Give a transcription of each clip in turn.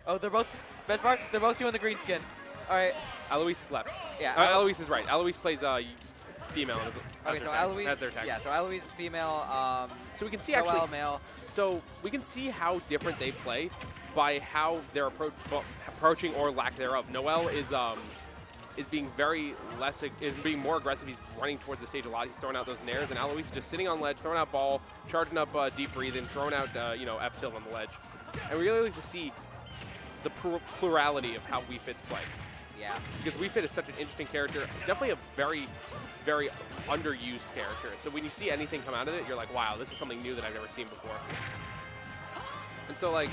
Oh, they're both, best part, they're both doing the green skin. All right. Alois is left. Yeah. Alois is right. Alois plays female. Okay, so Alois. Yeah, so Alois female. So we can see Noel actually. male. So we can see how different they play by how they're approaching or lack thereof. Noel is being being more aggressive. He's running towards the stage a lot. He's throwing out those nairs, and Alois is just sitting on ledge, throwing out ball, charging up deep breathing, throwing out F tilt on the ledge. And we really like to see the plurality of how Wii Fit's play. Yeah. Because Wii Fit is such an interesting character, definitely a very, very underused character. So when you see anything come out of it, you're like, wow, this is something new that I've never seen before. And so like,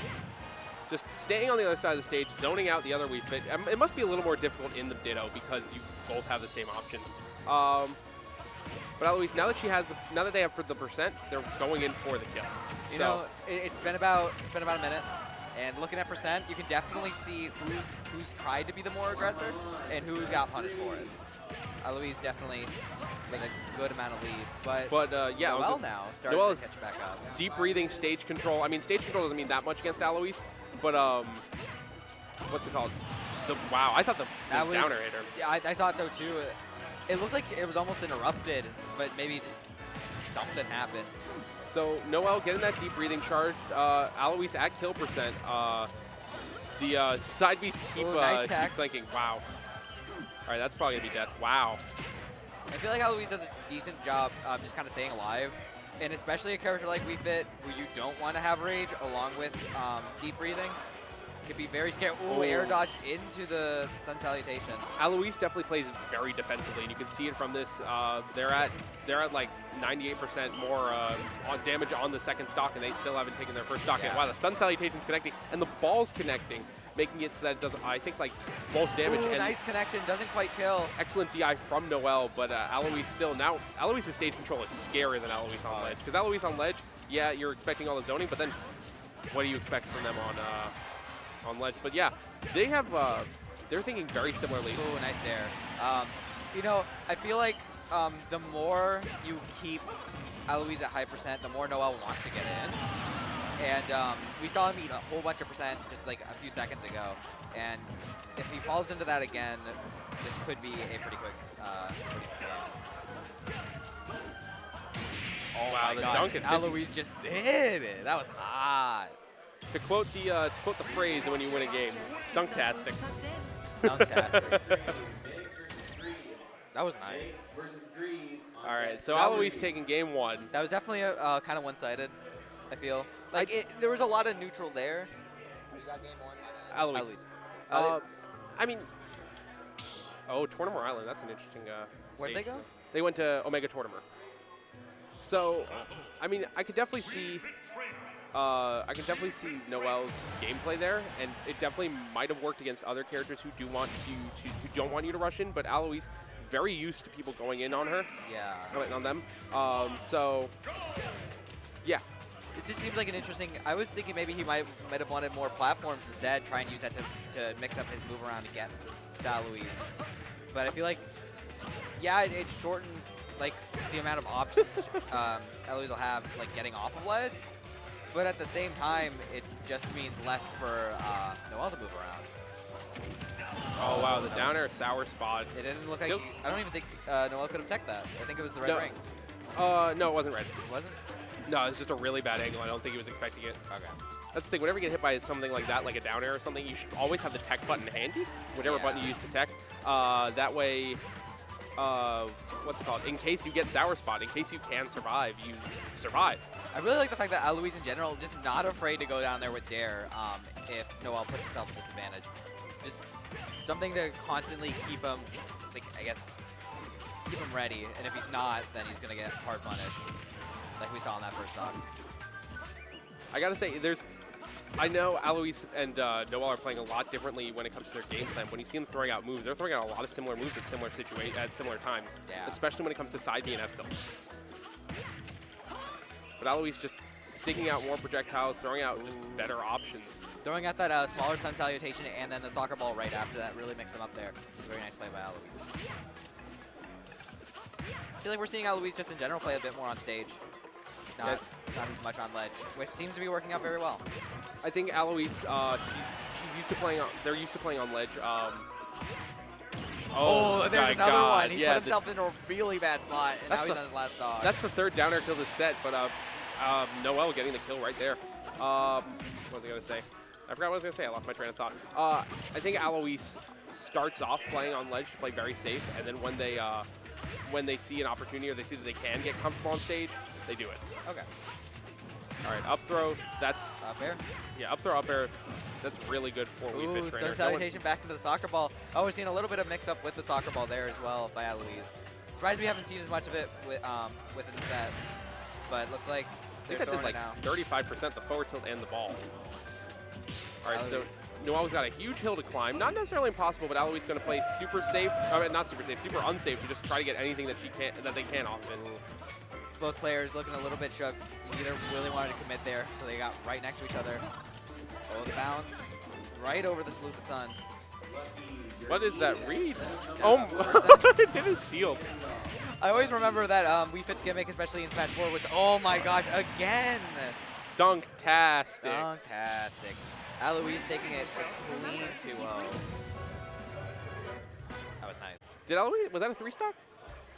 just staying on the other side of the stage, zoning out the other Wii Fit. It must be a little more difficult in the Ditto because you both have the same options. But Alois, now that they have the percent, they're going in for the kill. You know, it's been about a minute, and looking at percent, you can definitely see who's tried to be the more aggressor and who got punished for it. Alois definitely with a good amount of lead, but yeah, Noel now starting to catch back up. Deep breathing, stage control. I mean, stage control doesn't mean that much against Alois, but what's it called? Wow, I thought the downer hit her. Yeah, I thought so too. It looked like it was almost interrupted, but maybe just something happened. So Noel getting that deep breathing charged. Alois at kill percent. The side Bs keep flanking. Wow. All right, that's probably gonna be death. Wow. I feel like Alois does a decent job just kind of staying alive, and especially a character like Wii Fit, where you don't want to have rage along with deep breathing. Could be very scary. Ooh, air dodge into the Sun Salutation. Alois definitely plays very defensively, and you can see it from this. They're at like 98% more on damage on the second stock, and they still haven't taken their first stock yet. Wow, the Sun Salutation's connecting, and the ball's connecting, making it so that it does, I think, like both damage. Ooh, and nice connection, doesn't quite kill. Excellent DI from Noel, but Alois still, now Alois with stage control is scarier than Alois on ledge. Because Alois on ledge, yeah, you're expecting all the zoning, but then what do you expect from them on ledge? But yeah, they have, they're thinking very similarly. Ooh, nice there. You know, I feel like the more you keep Alois at high percent, the more Noel wants to get in. And we saw him eat a whole bunch of percent just like a few seconds ago. And if he falls into that again, this could be a pretty quick game. Oh wow, my gosh, Alois just did it. That was hot. To quote the phrase when you win a game, dunktastic. Dunktastic. That was nice. All right, so Alois taking game one. That was definitely a kind of one-sided, I feel. Like, there was a lot of neutral there. You got game one. Alois. I mean, Tortimer Island, that's an interesting Where'd they go? They went to Omega Tortimer. So, I mean, I could definitely see Noel's gameplay there, and it definitely might have worked against other characters who do want who don't want you to rush in. But Alois, very used to people going in on her. Yeah. On them. So, yeah. It just seemed like an interesting. I was thinking maybe he might have wanted more platforms instead, try and use that to mix up his move around to get to Alois. But I feel like, yeah, it shortens like the amount of options Alois will have, like getting off of ledge. But at the same time, it just means less for Noel to move around. Oh wow, the down air sour spot. It didn't look like. I don't even think Noel could have teched that. I think it was the red ring. No, it wasn't red. It wasn't? No, it was just a really bad angle. I don't think he was expecting it. Okay. That's the thing. Whenever you get hit by something like that, like a down air or something, you should always have the tech button handy, whatever button you use to tech. That way, what's it called? In case you get sour spot, in case you can survive, you survive. I really like the fact that Alois in general just not afraid to go down there with Dare if Noel puts himself at disadvantage. Just something to constantly keep him, like, I guess, keep him ready. And if he's not, then he's going to get hard punished, like we saw in that first stock. I got to say, I know Alois and Noel are playing a lot differently when it comes to their game plan. When you see them throwing out moves, they're throwing out a lot of similar moves at similar times, especially when it comes to side B and F tilt. But Alois just sticking out more projectiles, throwing out just better options. Throwing out that smaller Sun Salutation and then the soccer ball right after that really mixed them up there. Very nice play by Alois. I feel like we're seeing Alois just in general play a bit more on stage. Not as much on ledge, which seems to be working out very well. I think Alois, she's used to playing on ledge. Oh, there's my another God. one. He Yeah, put himself in a really bad spot, and now he's on his last stock. That's the third down air kill this set, but Noel getting the kill right there. What was I going to say? I forgot what I was going to say. I lost my train of thought. I think Alois starts off playing on ledge to play very safe, and then when they see an opportunity or they see that they can get comfortable on stage, they do it. Okay. All right, up throw. That's Up air. Yeah, up throw, up air. That's really good for Wii Fit Ooh, trainer. sun salutation back into the soccer ball. Oh, we're seeing a little bit of mix-up with the soccer ball there as well by Alois. Surprised we haven't seen as much of it within the set, but it looks like I they're think that throwing did like it now. 35% the forward tilt and the ball. All right, so Alois. Noel's got a huge hill to climb. Not necessarily impossible, but Alois is going to play super safe. I mean, not super safe, super unsafe to just try to get anything that they can off of it. Both players looking a little bit shook. Neither really wanted to commit there, so they got right next to each other. Oh, the bounce. Right over the Salute the Sun. What is that read? Yeah, Oh, it hit his shield. I always remember that Wii Fit's gimmick, especially in Smash 4, was, oh my gosh, again! Dunktastic. Fantastic. Alois taking it clean 2-0. That was nice. Did Alois, was that a 3-stock?